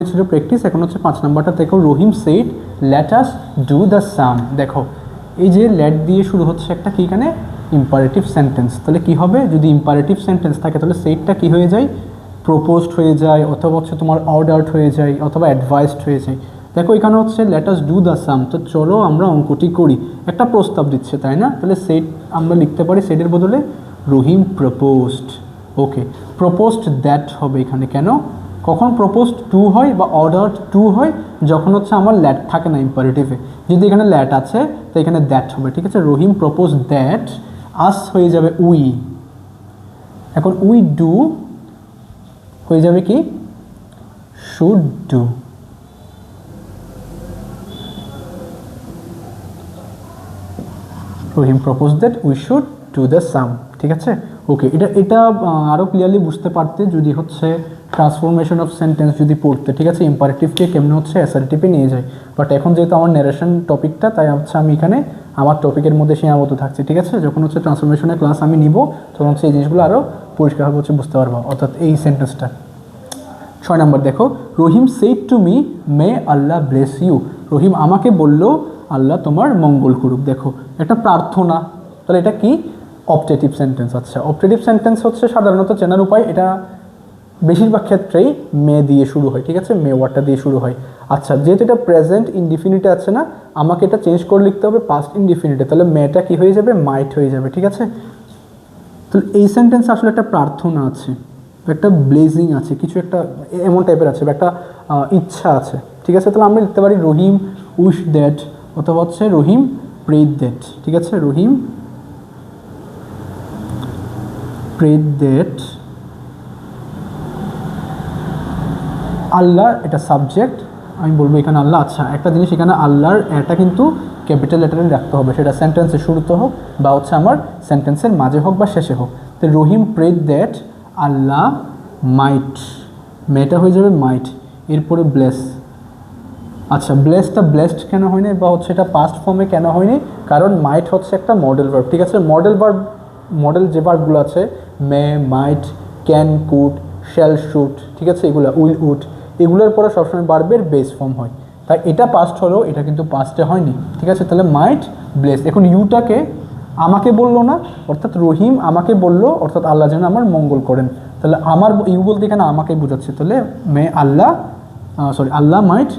ছিল প্র্যাকটিস। এখন হচ্ছে 5 নাম্বারটা দেখো, Rahim said let us do the same. দেখো এই যে লেট দিয়ে শুরু হচ্ছে একটা কি এখানে ইম্পারেটিভ সেন্টেন্স, তাহলে কি হবে যদি ইম্পারেটিভ সেন্টেন্স থাকে তাহলে সেটটা কি হয়ে যায়, প্রপোজড হয়ে যায়, অথবা হচ্ছে তোমার অর্ডার্ড হয়ে যায়, অথবা অ্যাডভাইসড হয়ে যায়। দেখো এখানে হচ্ছে লেট আস ডু দ্য সাম, তো চলো আমরা অঙ্কটি করি, একটা প্রস্তাব দিচ্ছে তাই না, তাহলে সেট আমরা লিখতে পারি সেটের বদলে রহিম প্রপোজড। ওকে, প্রপোজড দ্যাট হবে এখানে, কেন কখন প্রপোজড টু হয় বা অর্ডার্ড টু হয়, যখন হচ্ছে আমার ল্যাট থাকে না ইম্পারেটিভে। যদি এখানে ল্যাট আছে তো এখানে দ্যাট হবে, ঠিক আছে। রহিম প্রপোজ দ্যাট আস হয়ে যাবে উই, এখন উই ডু হয়ে যাবে কি should do. Rahim propose that we should do the same, ঠিক আছে। ওকে, এটা আরও ক্লিয়ারলি বুঝতে পারতে যদি হচ্ছে ট্রান্সফরমেশন অফ সেন্টেন্স যদি পড়তে, ঠিক আছে, ইম্পারেটিভকে কেমন হচ্ছে অ্যাসার্টিভে নিয়ে যায়। বাট এখন যেহেতু আমার ন্যারেশন টপিকটা, তাই হচ্ছে আমি এখানে আমার টপিকের মধ্যে সীমাবদ্ধ থাকছি, ঠিক আছে। যখন হচ্ছে ট্রান্সফরমেশনের ক্লাস আমি নিব তখন হচ্ছে এই জিনিসগুলো আরও পরিষ্কারভাবে হচ্ছে বুঝতে পারবো, অর্থাৎ এই সেন্টেন্সটা। 6 নম্বর দেখো, Rahim said to me may Allah bless you. Rahim আমাকে বলল আল্লাহ তোমার মঙ্গল করুক। দেখো একটা প্রার্থনা, তাহলে এটা কি অপটেটিভ সেন্টেন্স। আচ্ছা, অপটেটিভ সেন্টেন্স হচ্ছে সাধারণত চেনার উপায়, এটা বেশিরভাগ ক্ষেত্রেই মে দিয়ে শুরু হয়, ঠিক আছে, মে ওয়ার্ডটা দিয়ে শুরু হয়। আচ্ছা, যেহেতু এটা প্রেজেন্ট ইনডিফিনিটে আছে না, আমাকে এটা চেঞ্জ করে লিখতে হবে পাস্ট ইনডিফিনিটে, তাহলে মেটা কি হয়ে যাবে মাইট হয়ে যাবে, ঠিক আছে। তাহলে এই সেন্টেন্স আসলে একটা প্রার্থনা আছে, একটা ব্লেজিং আছে, কিছু একটা এমন টাইপের আছে, বা একটা ইচ্ছা আছে, ঠিক আছে। তাহলে আমরা লিখতে পারি রহিম উইশ দ্যাট, অথবা হচ্ছে রহিম প্রেড দ্যাট, ঠিক আছে। রহিম প্রেড দ্যাট আল্লাহ, এটা সাবজেক্ট, আমি বলবো এখানে আল্লাহ। আচ্ছা, একটা জিনিস এখানে আল্লাহর এটা কিন্তু ক্যাপিটাল লেটারে রাখতে হবে, সেটা সেন্টেন্সের শুরুতে হোক বা হচ্ছে আমার সেন্টেন্সের মাঝে হোক বা শেষে হোক। তো রহিম প্রেড দ্যাট আল্লাহ মাইট, মেয়েটা হয়ে যাবে মাইট, এরপরে ব্লেস। আচ্ছা, ব্লেসটা ব্লেসড কেন হয়নি, বা হচ্ছে এটা পাস্ট ফর্মে কেন হয়নি, কারণ মাইট হচ্ছে একটা মডেল ভার্ব, ঠিক আছে। মডেল যে ভার্বগুলো আছে মে, মাইট, ক্যান, কুড, শ্যাল, শুড, ঠিক আছে, এগুলো উইল, উড, এগুলোর পরে সবসময় ভার্বের বেস ফর্ম হয়, তাই এটা পাস্ট হলেও এটা কিন্তু পাস্টে হয়নি, ঠিক আছে। তাহলে মাইট ব্লেস, এখন ইউটাকে আমাকে বললো না, অর্থাৎ রহিম আমাকে বললো, অর্থাৎ আল্লাহ যেন আমার মঙ্গল করেন, তাহলে আমার ইউ বলতে এখানে আমাকে বোঝাচ্ছে, তাহলে মে আল্লাহ আল্লাহ মাইট